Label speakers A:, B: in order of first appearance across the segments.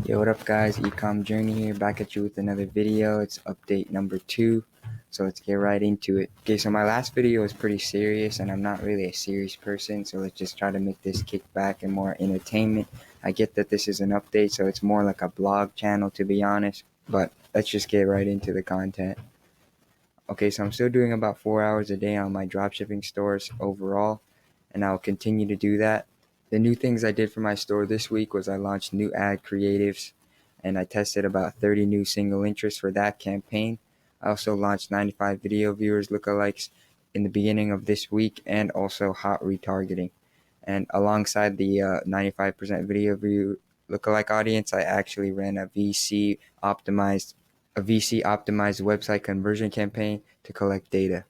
A: Yo, what up guys, Ecomm Journey here, back at you with another video. It's update number 2, so let's get right into it. Okay, so my last video was pretty serious and I'm not really a serious person, so let's just try to make this kick back and more entertainment. I get that this is an update, so it's more like a blog channel to be honest, but let's just get right into the content. Okay, so I'm still doing about 4 hours a day on my dropshipping stores overall, and I'll continue to do that. The new things I did for my store this week was I launched new ad creatives, and I tested about 30 new single interests for that campaign. I also launched 95 video viewers lookalikes in the beginning of this week, and also hot retargeting. And alongside the 95% video view lookalike audience, I actually ran a VC optimized website conversion campaign to collect data.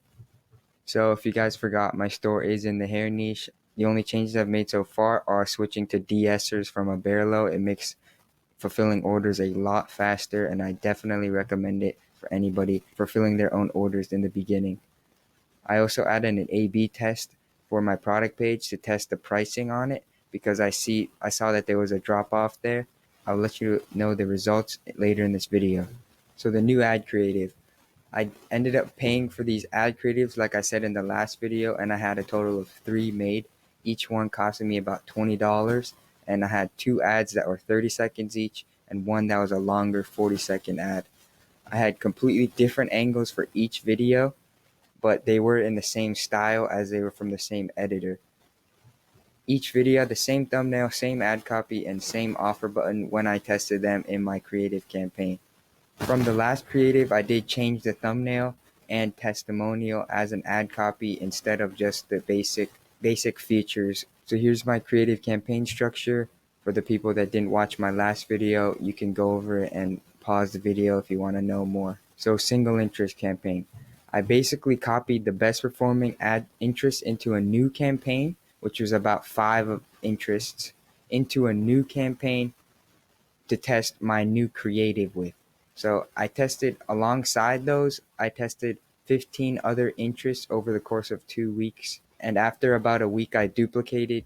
A: So if you guys forgot, my store is in the hair niche. The only changes I've made so far are switching to de-essers from a bare low. It makes fulfilling orders a lot faster, and I definitely recommend it for anybody fulfilling their own orders in the beginning. I also added an A/B test for my product page to test the pricing on it because I saw that there was a drop off there. I'll let you know the results later in this video. So the new ad creative. I ended up paying for these ad creatives like I said in the last video, and I had a total of 3 made, each one costing me about $20, and I had 2 ads that were 30 seconds each and one that was a longer 40-second ad. I had completely different angles for each video, but they were in the same style as they were from the same editor. Each video had the same thumbnail, same ad copy, and same offer button when I tested them in my creative campaign. From the last creative, I did change the thumbnail and testimonial as an ad copy instead of just the basic features. So here's my creative campaign structure. For the people that didn't watch my last video, you can go over it and pause the video if you want to know more. So single interest campaign. I basically copied the best performing ad interest into a new campaign, which was about 5 interests, into a new campaign to test my new creative with. So I tested alongside those, I tested 15 other interests over the course of 2 weeks. And after about a week, I duplicated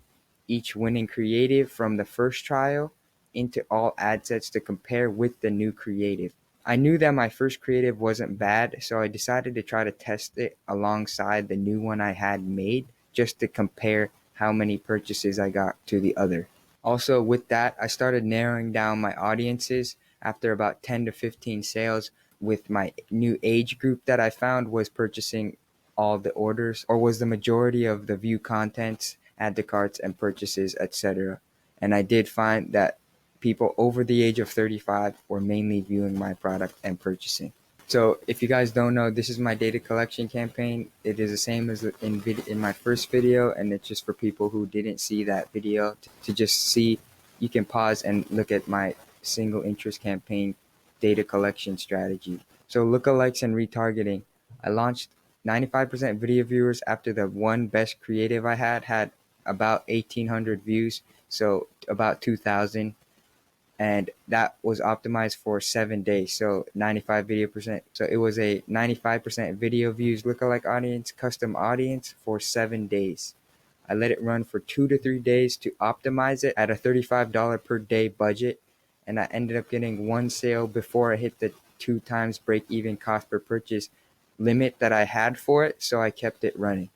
A: each winning creative from the first trial into all ad sets to compare with the new creative. I knew that my first creative wasn't bad, so I decided to try to test it alongside the new one I had made just to compare how many purchases I got to the other. Also with that, I started narrowing down my audiences after about 10 to 15 sales with my new age group that I found was purchasing all the orders, or was the majority of the view contents, add to carts, and purchases, etc. And I did find that people over the age of 35 were mainly viewing my product and purchasing. So if you guys don't know, this is my data collection campaign. It is the same as in my first video, and it's just for people who didn't see that video to just see. You can pause and look at my single interest campaign data collection strategy. So lookalikes and retargeting. I launched 95% video viewers after the one best creative I had about 1,800 views, so about 2,000. And that was optimized for 7 days, so 95 video percent. So it was a 95% video views lookalike audience, custom audience for 7 days. I let it run for 2 to 3 days to optimize it at a $35 per day budget, and I ended up getting 1 sale before I hit the 2 times break even cost per purchase limit that I had for it, so I kept it running.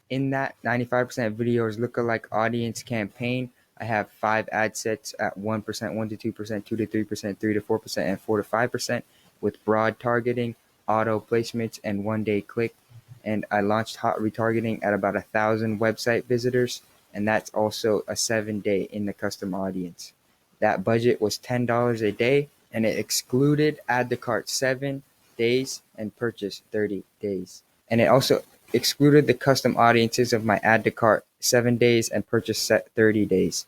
A: In that 95% videos lookalike audience campaign, I have 5 ad sets at 1%, 1 to 2%, 2 to 3%, 3 to 4%, and 4 to 5% with broad targeting, auto placements, and 1-day click. And I launched hot retargeting at about 1,000 website visitors, and that's also a 7-day in the custom audience. That budget was $10 a day, and it excluded add to cart 7 days and purchase 30 days. And it also excluded the custom audiences of my add to cart 7 days and purchase set 30 days.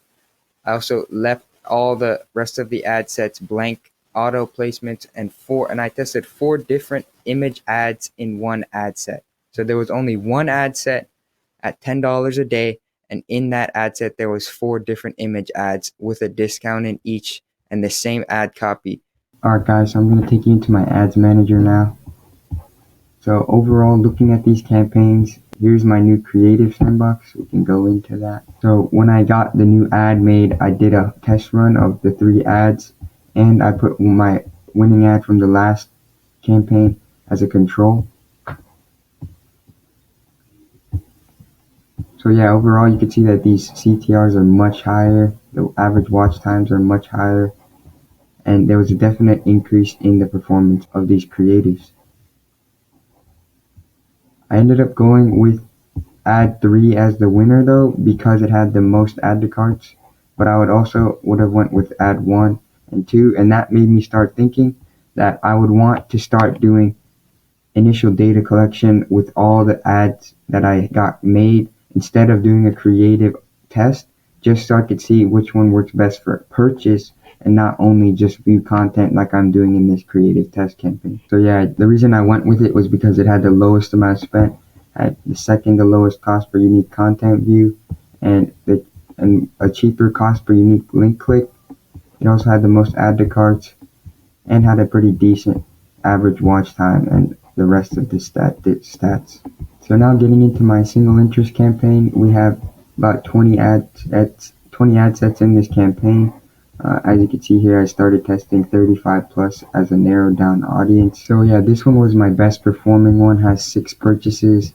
A: I also left all the rest of the ad sets blank, auto placements, and I tested 4 different image ads in one ad set. So there was only one ad set at $10 a day, and in that ad set there was 4 different image ads with a discount in each and the same ad copy. Alright guys, so I'm going to take you into my ads manager now. So overall, looking at these campaigns, here's my new creative sandbox. We can go into that. So when I got the new ad made, I did a test run of the 3 ads, and I put my winning ad from the last campaign as a control. So yeah, overall you can see that these CTRs are much higher, the average watch times are much higher, and there was a definite increase in the performance of these creatives. I ended up going with ad 3 as the winner though, because it had the most add to carts, but I would have went with ad 1 and 2, and that made me start thinking that I would want to start doing initial data collection with all the ads that I got made instead of doing a creative test, just so I could see which one works best for purchase and not only just view content like I'm doing in this creative test campaign. So yeah, the reason I went with it was because it had the lowest amount spent, had the second to lowest cost per unique content view, and a cheaper cost per unique link click. It also had the most add to carts and had a pretty decent average watch time and the rest of the stats. So now getting into my single interest campaign, we have about 20 ad sets in this campaign. As you can see here, I started testing 35 plus as a narrowed down audience. So yeah, this one was my best performing one, has 6 purchases,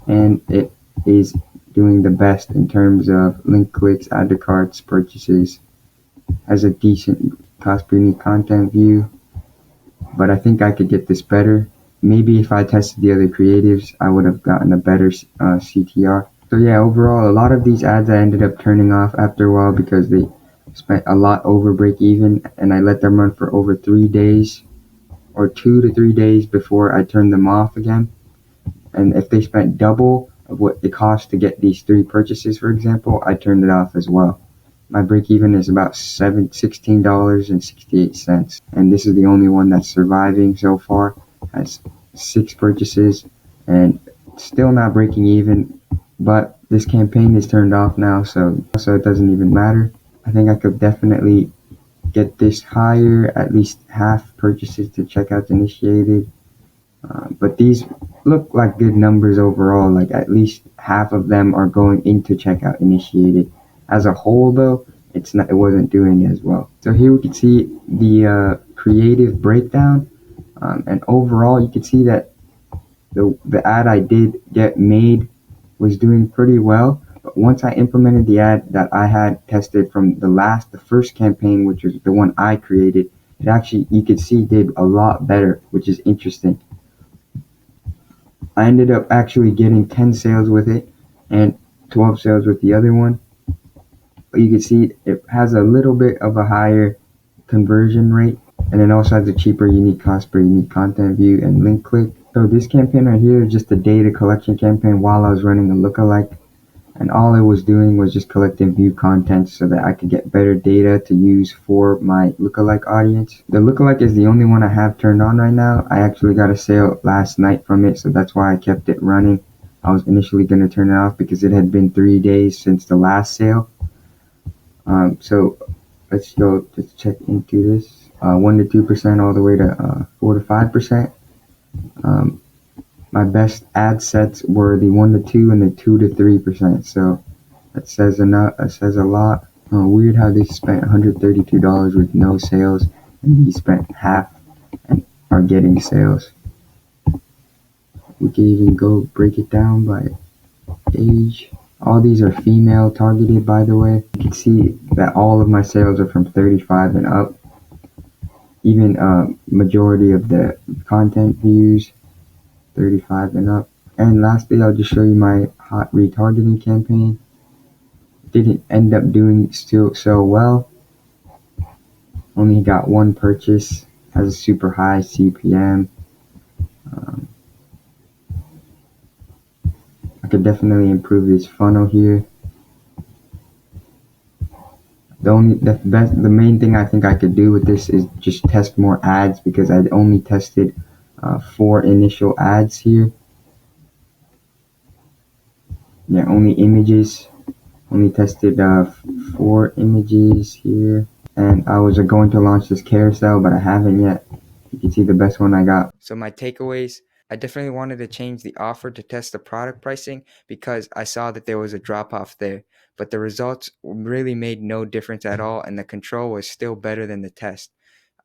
A: and it is doing the best in terms of link clicks, add to carts, purchases, has a decent cost per unique content view, but I think I could get this better. Maybe if I tested the other creatives, I would have gotten a better CTR. So yeah, overall, a lot of these ads I ended up turning off after a while because they spent a lot over break even, and I let them run for over 3 days or 2 to 3 days before I turned them off again. And if they spent double of what it cost to get these 3 purchases, for example, I turned it off as well. My break even is about $16.68, and this is the only one that's surviving so far. Has 6 purchases and still not breaking even, but this campaign is turned off now, so it doesn't even matter. I think I could definitely get this higher, at least half purchases to checkout initiated. But these look like good numbers overall, like at least half of them are going into checkout initiated. As a whole though, it wasn't doing as well. So here we can see the creative breakdown, and overall you can see that the ad I did get made was doing pretty well. But once I implemented the ad that I had tested from the first campaign, which was the one I created, it actually, you could see, did a lot better, which is interesting. I ended up actually getting 10 sales with it and 12 sales with the other one. But you can see it has a little bit of a higher conversion rate, and it also has a cheaper unique cost per unique content view and link click. So this campaign right here is just a data collection campaign while I was running a lookalike, and all it was doing was just collecting view content so that I could get better data to use for my lookalike audience. The lookalike is the only one I have turned on right now. I actually got a sale last night from it, so that's why I kept it running. I was initially going to turn it off because it had been 3 days since the last sale. So let's go just check into this. 1 to 2% all the way to 4 to 5%. My best ad sets were the 1 to 2 and the 2 to 3%. So that says enough. That says a lot. Weird how they spent $132 with no sales, and he spent half and are getting sales. We can even go break it down by age. All these are female targeted, by the way. You can see that all of my sales are from 35 and up. Even majority of the content views, 35 and up. And lastly, I'll just show you my hot retargeting campaign. Didn't end up doing still so well. Only got 1 purchase, has a super high CPM. I could definitely improve this funnel here. The main thing I think I could do with this is just test more ads, because I'd only tested 4 initial ads here. Yeah, only images. Only tested 4 images here. And I was going to launch this carousel, but I haven't yet. You can see the best one I got. So my takeaways, I definitely wanted to change the offer to test the product pricing because I saw that there was a drop off there. But the results really made no difference at all, and the control was still better than the test.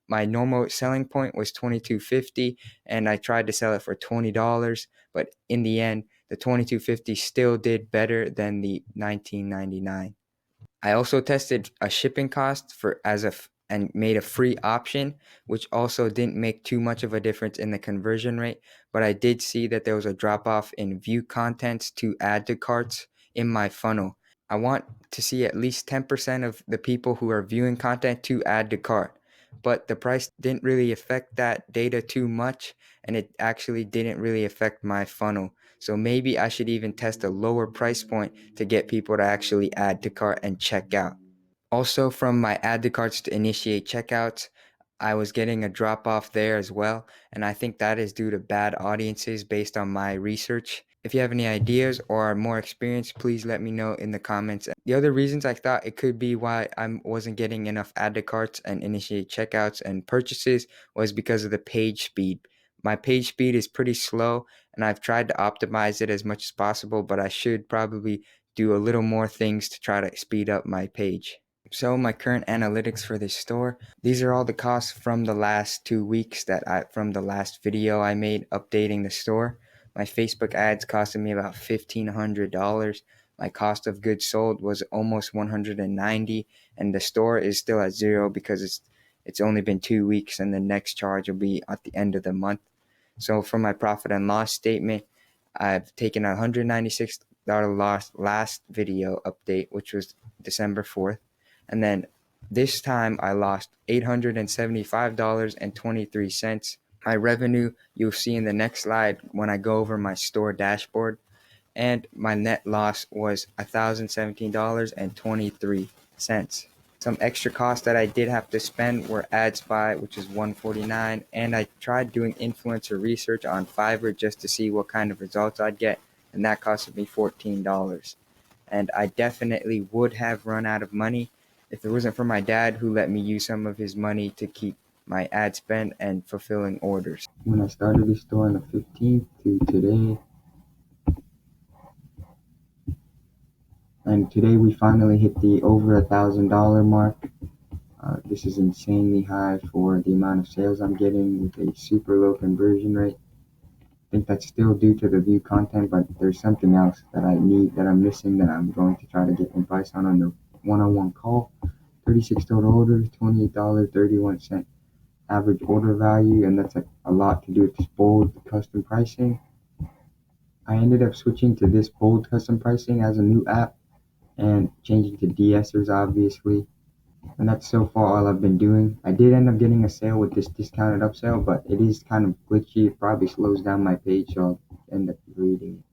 A: my normal selling point was $22.50, and I tried to sell it for $20, but in the end, the $22.50 still did better than the $19.99. I also tested a shipping cost and made a free option, which also didn't make too much of a difference in the conversion rate, but I did see that there was a drop off in view contents to add to carts in my funnel. I want to see at least 10% of the people who are viewing content to add to cart, but the price didn't really affect that data too much, and it actually didn't really affect my funnel. So maybe I should even test a lower price point to get people to actually add to cart and check out. Also, from my add to carts to initiate checkouts, I was getting a drop off there as well, and I think that is due to bad audiences based on my research. If you have any ideas or are more experienced, please let me know in the comments. The other reasons I thought it could be why I wasn't getting enough add to carts and initiate checkouts and purchases was because of the page speed. My page speed is pretty slow, and I've tried to optimize it as much as possible, but I should probably do a little more things to try to speed up my page. So my current analytics for this store, these are all the costs from the last 2 weeks from the last video I made updating the store. My Facebook ads costed me about $1,500. My cost of goods sold was almost $190, and the store is still at zero because it's only been 2 weeks, and the next charge will be at the end of the month. So for my profit and loss statement, I've taken a $196 loss last video update, which was December 4th. And then this time I lost $875.23. My revenue, you'll see in the next slide when I go over my store dashboard. And my net loss was $1,017.23. Some extra costs that I did have to spend were ad spy, which is $149, and I tried doing influencer research on Fiverr just to see what kind of results I'd get, and that costed me $14. And I definitely would have run out of money if it wasn't for my dad, who let me use some of his money to keep my ad spend and fulfilling orders. When I started the store on the 15th to today, and today we finally hit the over $1,000 mark. This is insanely high for the amount of sales I'm getting with a super low conversion rate. I think that's still due to the view content, but there's something else that I'm missing, that I'm going to try to get advice on the one-on-one call. 36 total orders, $28.31 average order value, and that's a lot to do with this bold custom pricing. I ended up switching to this bold custom pricing as a new app and changing to DSers, obviously. And that's so far all I've been doing. I did end up getting a sale with this discounted upsell, but it is kind of glitchy. It probably slows down my page, so I'll end up reading it.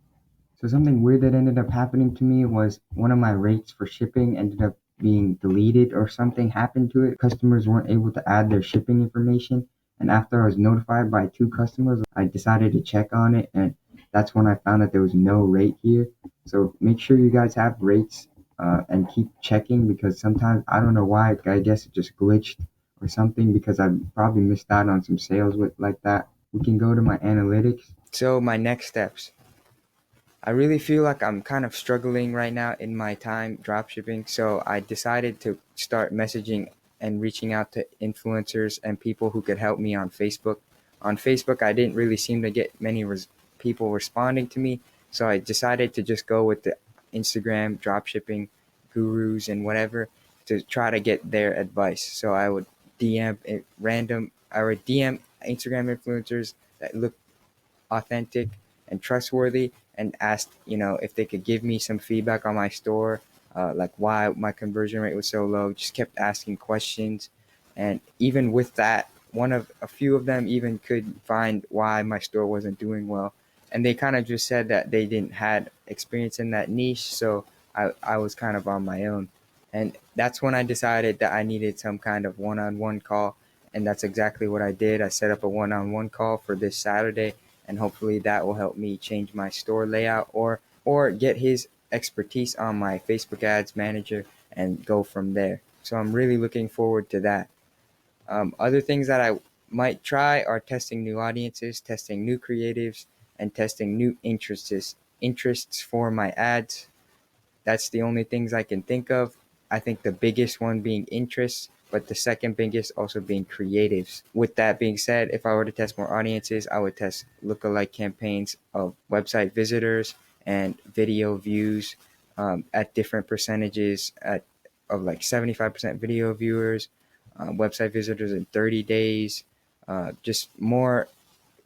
A: So something weird that ended up happening to me was one of my rates for shipping ended up being deleted, or something happened to it. Customers weren't able to add their shipping information. And after I was notified by 2 customers, I decided to check on it, and that's when I found that there was no rate here. So make sure you guys have rates, and keep checking, because sometimes, I don't know why, I guess it just glitched or something, because I probably missed out on some sales with like that. We can go to my analytics. So my next steps. I really feel like I'm kind of struggling right now in my time dropshipping, so I decided to start messaging and reaching out to influencers and people who could help me on Facebook. On Facebook, I didn't really seem to get many people responding to me, so I decided to just go with the Instagram dropshipping gurus and whatever to try to get their advice. So I would DM Instagram influencers that look authentic and trustworthy, and asked, if they could give me some feedback on my store, like why my conversion rate was so low. Just kept asking questions, and even with that, a few of them even could find why my store wasn't doing well, and they kind of just said that they didn't had experience in that niche, so I was kind of on my own. And that's when I decided that I needed some kind of one-on-one call, and that's exactly what I did. I set up a one-on-one call for this Saturday, and hopefully that will help me change my store layout, or get his expertise on my Facebook ads manager and go from there. So I'm really looking forward to that. Other things that I might try are testing new audiences, testing new creatives, and testing new interests for my ads. That's the only things I can think of. I think the biggest one being interests, but the second biggest also being creatives. With that being said, if I were to test more audiences, I would test lookalike campaigns of website visitors and video views at different percentages of like 75% video viewers, website visitors in 30 days, just more,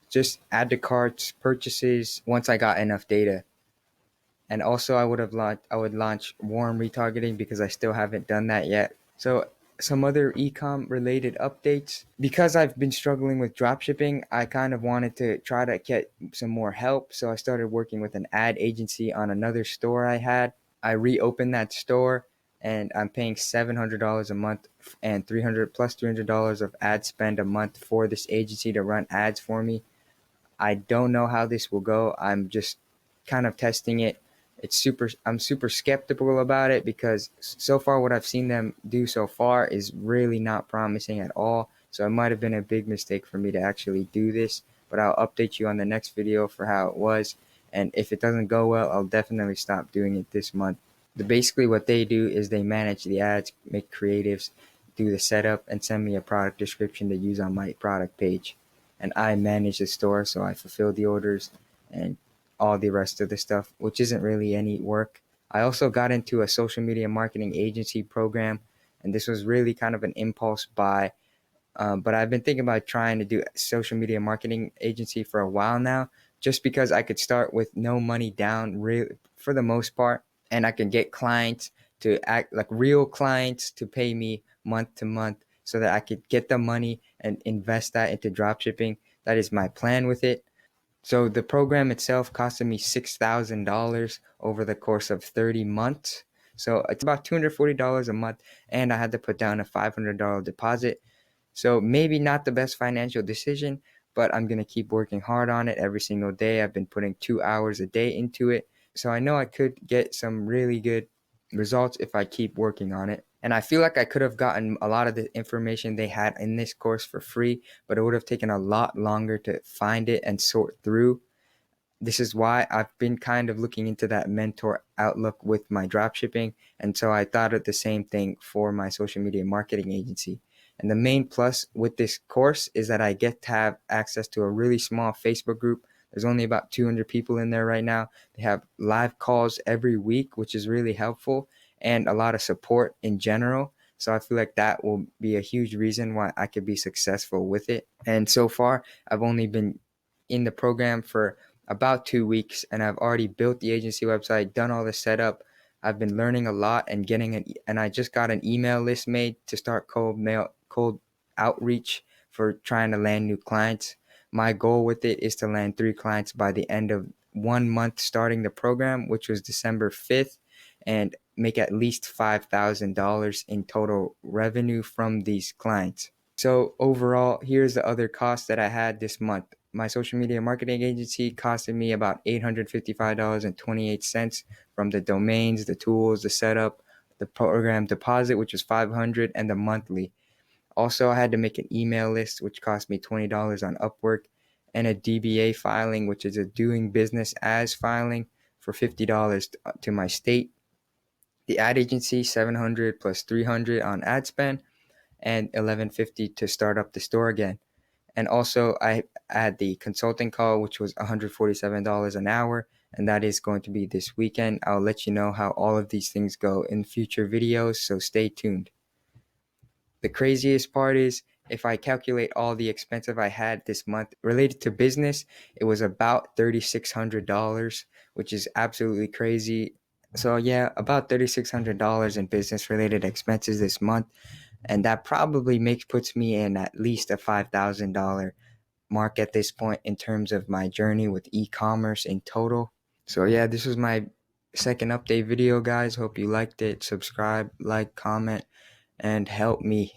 A: just add to carts purchases once I got enough data. And also I would launch warm retargeting because I still haven't done that yet. So some other ecom related updates. Because I've been struggling with dropshipping, I kind of wanted to try to get some more help. So I started working with an ad agency on another store I had. I reopened that store and I'm paying $700 a month and $300 of ad spend a month for this agency to run ads for me. I don't know how this will go. I'm just kind of testing it. I'm super skeptical about it because so far what I've seen them do so far is really not promising at all. So it might have been a big mistake for me to actually do this, but I'll update you on the next video for how it was. And if it doesn't go well, I'll definitely stop doing it this month. Basically what they do is they manage the ads, make creatives, do the setup, and send me a product description to use on my product page. And I manage the store, so I fulfill the orders and all the rest of the stuff, which isn't really any work. I also got into a social media marketing agency program, and this was really kind of an impulse buy. But I've been thinking about trying to do a social media marketing agency for a while now, just because I could start with no money down, for the most part, and I can get clients to act like real clients to pay me month to month so that I could get the money and invest that into dropshipping. That is my plan with it. So the program itself costed me $6,000 over the course of 30 months. So it's about $240 a month, and I had to put down a $500 deposit. So maybe not the best financial decision, but I'm going to keep working hard on it every single day. I've been putting 2 hours a day into it. So I know I could get some really good results if I keep working on it. And I feel like I could have gotten a lot of the information they had in this course for free, but it would have taken a lot longer to find it and sort through. This is why I've been kind of looking into that mentor outlook with my dropshipping. And so I thought of the same thing for my social media marketing agency. And the main plus with this course is that I get to have access to a really small Facebook group. There's only about 200 people in there right now. They have live calls every week, which is really helpful, and a lot of support in general. So I feel like that will be a huge reason why I could be successful with it. And so far, I've only been in the program for about 2 weeks, and I've already built the agency website, done all the setup. I've been learning a lot and and I just got an email list made to start cold outreach for trying to land new clients. My goal with it is to land 3 clients by the end of 1 month starting the program, which was December 5th, and make at least $5,000 in total revenue from these clients. So overall, here's the other costs that I had this month. My social media marketing agency costed me about $855.28 from the domains, the tools, the setup, the program deposit, which was $500, and the monthly. Also, I had to make an email list, which cost me $20 on Upwork, and a DBA filing, which is a doing business as filing, for $50 to my state. The ad agency, $700 plus $300 on ad spend, and $11.50 to start up the store again. And also I had the consulting call, which was $147 an hour, and that is going to be this weekend. I'll let you know how all of these things go in future videos, so stay tuned. The craziest part is, if I calculate all the expenses I had this month related to business, it was about $3,600, which is absolutely crazy. So yeah, about $3,600 in business related expenses this month. And that probably puts me in at least a $5,000 mark at this point in terms of my journey with e-commerce in total. So yeah, this was my second update video, guys. Hope you liked it. Subscribe, like, comment, and help me.